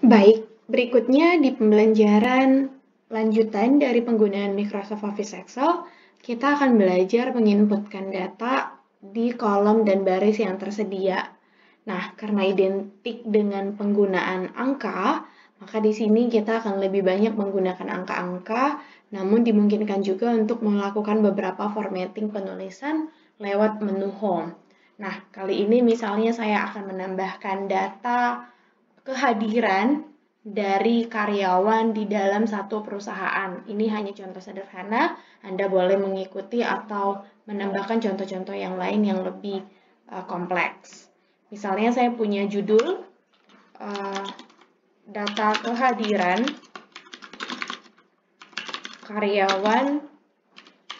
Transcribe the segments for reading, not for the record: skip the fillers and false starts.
Baik, berikutnya di pembelajaran lanjutan dari penggunaan Microsoft Office Excel, kita akan belajar menginputkan data di kolom dan baris yang tersedia. Nah, karena identik dengan penggunaan angka, maka di sini kita akan lebih banyak menggunakan angka-angka, namun dimungkinkan juga untuk melakukan beberapa formatting penulisan lewat menu Home. Nah, kali ini misalnya saya akan menambahkan data kehadiran dari karyawan di dalam satu perusahaan. Ini hanya contoh sederhana, Anda boleh mengikuti atau menambahkan contoh-contoh yang lain yang lebih kompleks. Misalnya saya punya judul data kehadiran karyawan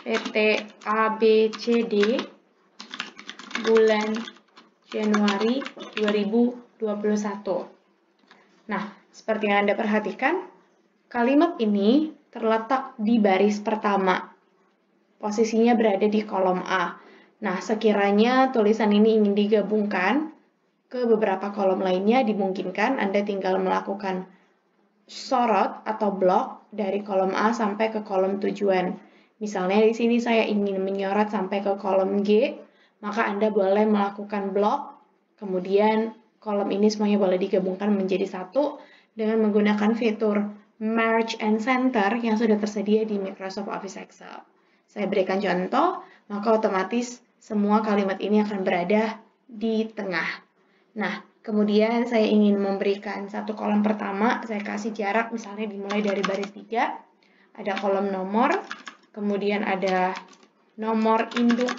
PT ABCD bulan Januari 2021. Nah, seperti yang Anda perhatikan, kalimat ini terletak di baris pertama. Posisinya berada di kolom A. Nah, sekiranya tulisan ini ingin digabungkan ke beberapa kolom lainnya, dimungkinkan Anda tinggal melakukan sorot atau blok dari kolom A sampai ke kolom tujuan. Misalnya di sini saya ingin menyorot sampai ke kolom G, maka Anda boleh melakukan blok, kemudian kolom ini semuanya boleh digabungkan menjadi satu dengan menggunakan fitur Merge and Center yang sudah tersedia di Microsoft Office Excel. Saya berikan contoh, maka otomatis semua kalimat ini akan berada di tengah. Nah, kemudian saya ingin memberikan satu kolom pertama, saya kasih jarak misalnya dimulai dari baris 3, ada kolom nomor, kemudian ada nomor induk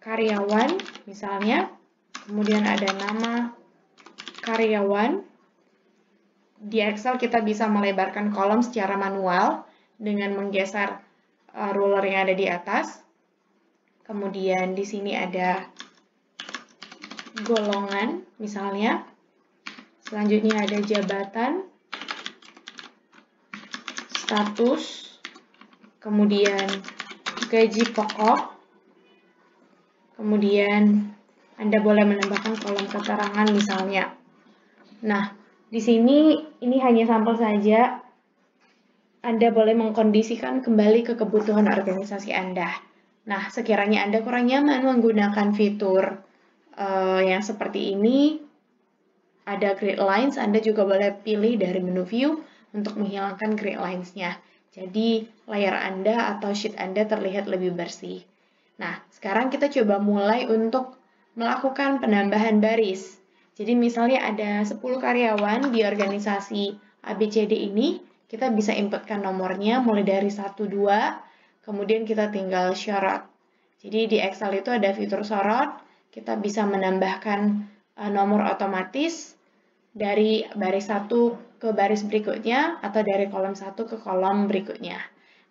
karyawan misalnya, kemudian ada nama karyawan. Di Excel kita bisa melebarkan kolom secara manual dengan menggeser ruler yang ada di atas. Kemudian di sini ada golongan misalnya. Selanjutnya ada jabatan, status, kemudian gaji pokok, kemudian Anda boleh menambahkan kolom keterangan misalnya. Nah, di sini ini hanya sampel saja. Anda boleh mengkondisikan kembali ke kebutuhan organisasi Anda. Nah, sekiranya Anda kurang nyaman menggunakan fitur yang seperti ini, ada grid lines, Anda juga boleh pilih dari menu view untuk menghilangkan grid lines-nya. Jadi, layar Anda atau sheet Anda terlihat lebih bersih. Nah, sekarang kita coba mulai untuk melakukan penambahan baris. Jadi, misalnya ada 10 karyawan di organisasi ABCD ini, kita bisa inputkan nomornya mulai dari 1, 2, kemudian kita tinggal sorot. Jadi, di Excel itu ada fitur sorot, kita bisa menambahkan nomor otomatis dari baris 1 ke baris berikutnya atau dari kolom 1 ke kolom berikutnya.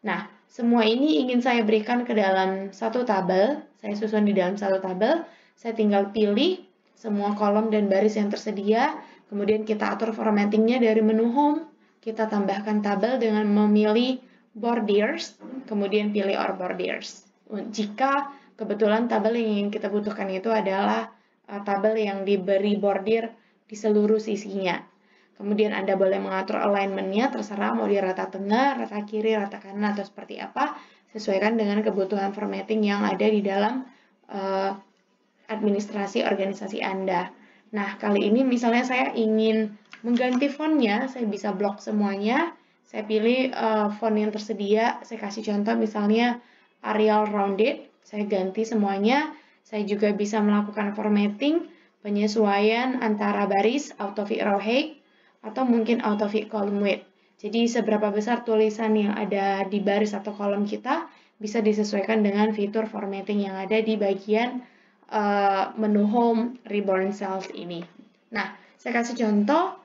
Nah, semua ini ingin saya berikan ke dalam satu tabel, saya susun di dalam satu tabel, saya tinggal pilih semua kolom dan baris yang tersedia, kemudian kita atur formattingnya dari menu Home, kita tambahkan tabel dengan memilih Borders, kemudian pilih All Borders. Jika kebetulan tabel yang ingin kita butuhkan itu adalah tabel yang diberi bordir di seluruh sisinya. Kemudian Anda boleh mengatur alignment-nya, terserah mau di rata tengah, rata kiri, rata kanan, atau seperti apa, sesuaikan dengan kebutuhan formatting yang ada di dalam administrasi organisasi Anda. Nah, kali ini misalnya saya ingin mengganti font-nya, saya bisa blok semuanya, saya pilih font yang tersedia, saya kasih contoh misalnya Arial Rounded, saya ganti semuanya, saya juga bisa melakukan formatting, penyesuaian antara baris, auto fit row height, atau mungkin auto fit column width. Jadi seberapa besar tulisan yang ada di baris atau kolom kita bisa disesuaikan dengan fitur formatting yang ada di bagian menu Home Reborn Cells ini. Nah, saya kasih contoh,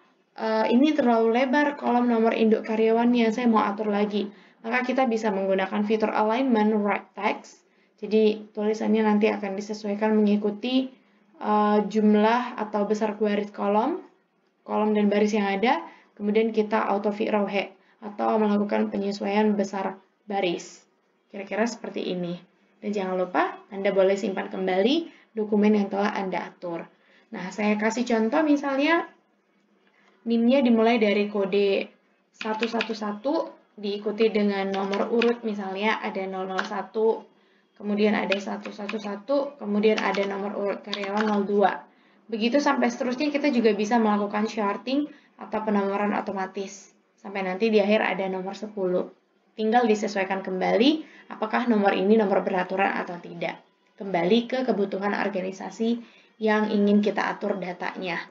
ini terlalu lebar kolom nomor induk karyawannya, saya mau atur lagi. Maka kita bisa menggunakan fitur alignment right text. Jadi tulisannya nanti akan disesuaikan mengikuti jumlah atau besar garis kolom dan baris yang ada. Kemudian kita auto fit row height atau melakukan penyesuaian besar baris. Kira-kira seperti ini. Dan jangan lupa Anda boleh simpan kembali dokumen yang telah Anda atur. Nah, saya kasih contoh misalnya NIM-nya dimulai dari kode 111, diikuti dengan nomor urut, misalnya ada 001, kemudian ada 111, kemudian ada nomor urut karyawan 02. Begitu sampai seterusnya, kita juga bisa melakukan shorting atau penomoran otomatis. Sampai nanti di akhir ada nomor 10. Tinggal disesuaikan kembali apakah nomor ini nomor beraturan atau tidak. Kembali ke kebutuhan organisasi yang ingin kita atur datanya.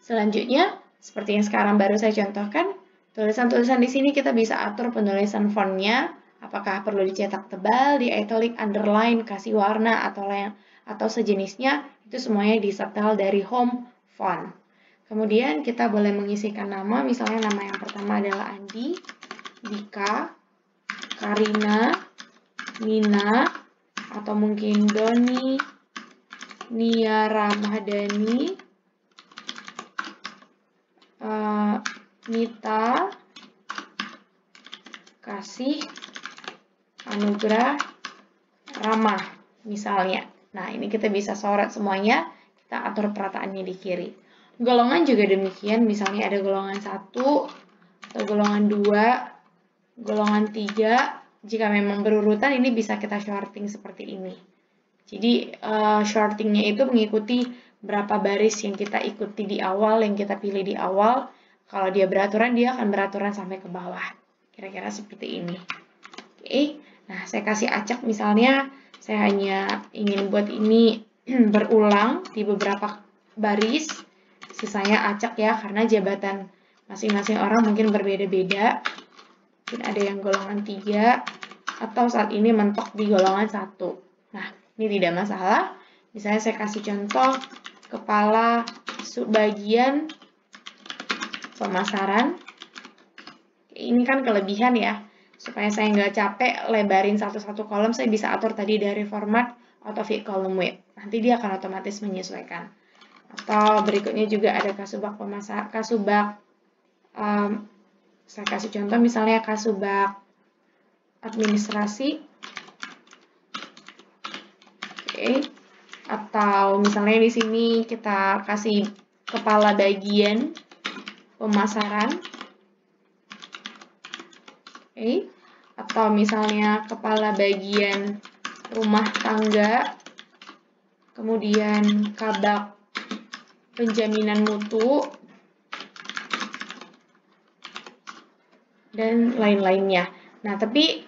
Selanjutnya, seperti yang sekarang baru saya contohkan, tulisan-tulisan di sini kita bisa atur penulisan fontnya, apakah perlu dicetak tebal, di italic, underline, kasih warna, atau sejenisnya, itu semuanya disetel dari home font. Kemudian kita boleh mengisikan nama, misalnya nama yang pertama adalah Andi, Dika, Karina, Nina, atau mungkin Doni, Nia Ramadhani, Nita, Kasih, Anugrah, Ramah, misalnya. Nah, ini kita bisa sorot semuanya, kita atur perataannya di kiri. Golongan juga demikian, misalnya ada golongan 1, atau golongan 2, golongan 3, jika memang berurutan ini bisa kita shorting seperti ini. Jadi, shortingnya itu mengikuti berapa baris yang kita ikuti di awal, yang kita pilih di awal. Kalau dia beraturan, dia akan beraturan sampai ke bawah. Kira-kira seperti ini. Oke, nah saya kasih acak misalnya, saya hanya ingin buat ini berulang di beberapa baris. Sisanya acak ya, karena jabatan masing-masing orang mungkin berbeda-beda. Mungkin ada yang golongan 3, atau saat ini mentok di golongan 1. Nah, ini tidak masalah. Misalnya saya kasih contoh, kepala subbagian pemasaran. Ini kan kelebihan ya. Supaya saya nggak capek lebarin satu-satu kolom, saya bisa atur tadi dari format auto fit column width. Nanti dia akan otomatis menyesuaikan. Atau berikutnya juga ada kasubag pemasaran, saya kasih contoh misalnya kasubag administrasi. Oke. Atau misalnya di sini kita kasih kepala bagian pemasaran. Oke. Atau misalnya kepala bagian rumah tangga, kemudian kabag penjaminan mutu, dan lain-lainnya. Nah, tapi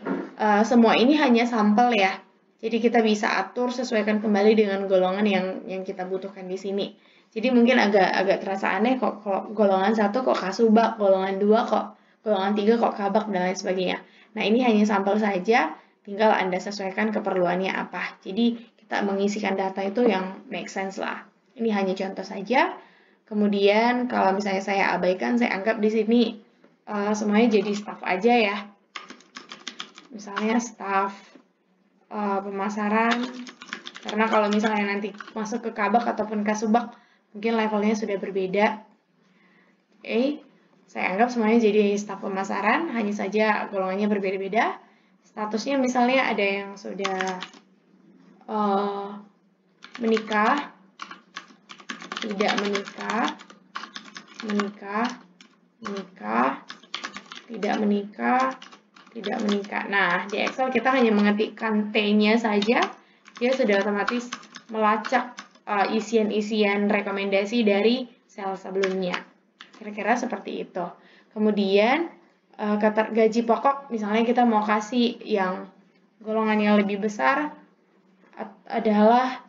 semua ini hanya sampel ya. Jadi kita bisa atur, sesuaikan kembali dengan golongan yang kita butuhkan di sini. Jadi mungkin agak terasa aneh kok golongan 1 kok kasubag, golongan 2 kok, golongan 3 kok kabag, dan lain sebagainya. Nah, ini hanya sampel saja, tinggal Anda sesuaikan keperluannya apa. Jadi kita mengisikan data itu yang make sense lah. Ini hanya contoh saja. Kemudian kalau misalnya saya abaikan, saya anggap di sini semuanya jadi staff aja ya. Misalnya staff pemasaran, karena kalau misalnya nanti masuk ke kabag ataupun kasubag, mungkin levelnya sudah berbeda. Oke, saya anggap semuanya jadi staf pemasaran, hanya saja golongannya berbeda-beda. Statusnya misalnya ada yang sudah menikah, tidak menikah, menikah, menikah, tidak menikah, tidak menikah. Nah, di Excel kita hanya mengetikkan T-nya saja, dia sudah otomatis melacak isian-isian rekomendasi dari sel sebelumnya. Kira-kira seperti itu. Kemudian, gaji pokok, misalnya kita mau kasih yang golongan yang lebih besar adalah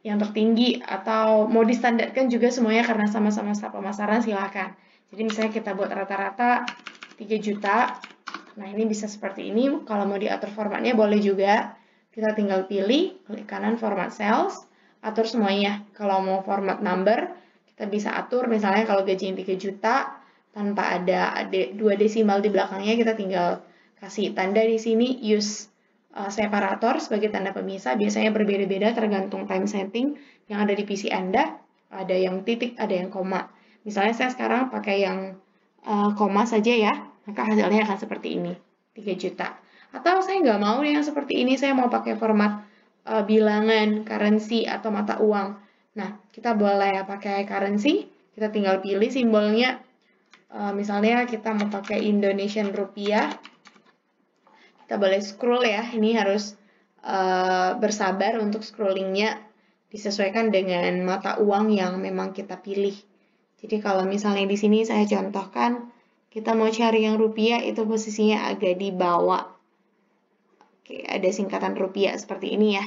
yang tertinggi, atau mau distandarkan juga semuanya karena sama-sama staf pemasaran, silakan. Jadi misalnya kita buat rata-rata 3 juta. Nah, ini bisa seperti ini. Kalau mau diatur formatnya boleh juga. Kita tinggal pilih, klik kanan format cells, atur semuanya. Kalau mau format number, kita bisa atur misalnya kalau gaji 3 juta tanpa ada 2 desimal di belakangnya, kita tinggal kasih tanda di sini use separator sebagai tanda pemisah. Biasanya berbeda-beda tergantung time setting yang ada di PC Anda. Ada yang titik, ada yang koma. Misalnya saya sekarang pakai yang koma saja ya, maka hasilnya akan seperti ini, 3 juta. Atau saya nggak mau yang seperti ini, saya mau pakai format bilangan, currency, atau mata uang. Nah, kita boleh pakai currency, Kita tinggal pilih simbolnya. Misalnya kita mau pakai Indonesian rupiah. Kita boleh scroll ya. Ini harus bersabar untuk scrollingnya, disesuaikan dengan mata uang yang memang kita pilih. Jadi kalau misalnya di sini saya contohkan, kita mau cari yang rupiah itu posisinya agak di bawah. Oke, ada singkatan rupiah seperti ini ya.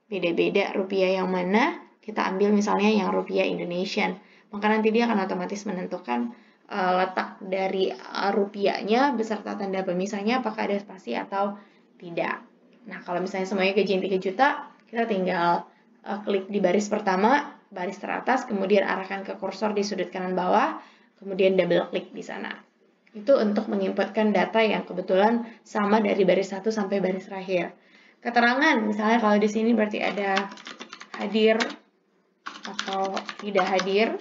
Beda-beda rupiah yang mana, kita ambil misalnya yang rupiah Indonesian. Maka nanti dia akan otomatis menentukan letak dari rupiahnya beserta tanda pemisahnya apakah ada spasi atau tidak. Nah, kalau misalnya semuanya gajian 3 juta, kita tinggal klik di baris pertama, baris teratas, kemudian arahkan ke kursor di sudut kanan bawah, kemudian double klik di sana. Itu untuk menginputkan data yang kebetulan sama dari baris 1 sampai baris terakhir. Keterangan, misalnya kalau di sini berarti ada hadir atau tidak hadir.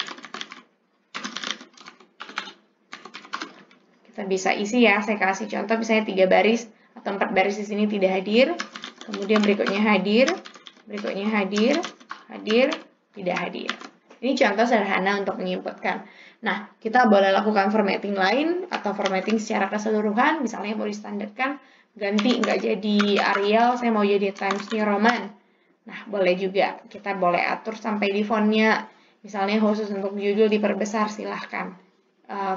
Kita bisa isi ya, saya kasih contoh misalnya 3 baris atau 4 baris di sini tidak hadir, kemudian berikutnya hadir, hadir, tidak hadir. Ini contoh sederhana untuk menginputkan. Nah, kita boleh lakukan formatting lain atau formatting secara keseluruhan, misalnya mau distandarkan, ganti nggak jadi Arial, saya mau jadi Times New Roman. Nah, boleh juga, kita boleh atur sampai di fontnya, misalnya khusus untuk judul diperbesar, silahkan.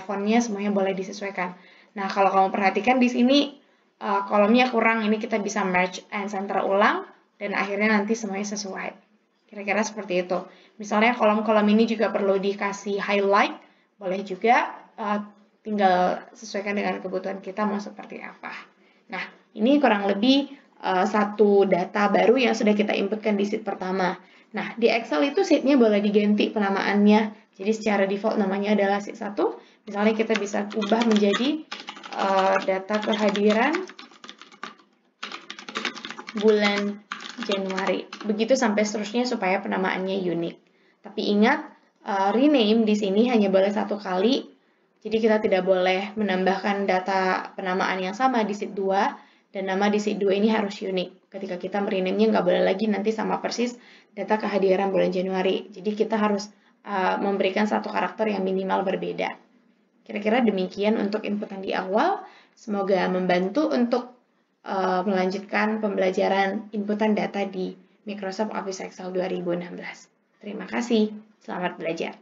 Fontnya semuanya boleh disesuaikan. Nah, kalau kamu perhatikan di sini kolomnya kurang, ini kita bisa merge and center ulang dan akhirnya nanti semuanya sesuai. Kira-kira seperti itu. Misalnya kolom-kolom ini juga perlu dikasih highlight, boleh juga tinggal sesuaikan dengan kebutuhan kita mau seperti apa. Nah, ini kurang lebih satu data baru yang sudah kita inputkan di sheet pertama. Nah, di Excel itu sheet-nya boleh diganti penamaannya. Jadi secara default namanya adalah sheet 1. Misalnya kita bisa ubah menjadi data kehadiran bulan Januari. Begitu sampai seterusnya supaya penamaannya unik. Tapi ingat, rename di sini hanya boleh 1 kali. Jadi kita tidak boleh menambahkan data penamaan yang sama di sheet 2 dan nama di sheet 2 ini harus unik. Ketika kita merename-nya nggak boleh lagi nanti sama persis data kehadiran bulan Januari. Jadi kita harus memberikan satu karakter yang minimal berbeda. Kira-kira demikian untuk inputan di awal. Semoga membantu untuk melanjutkan pembelajaran inputan data di Microsoft Office Excel 2016. Terima kasih, selamat belajar.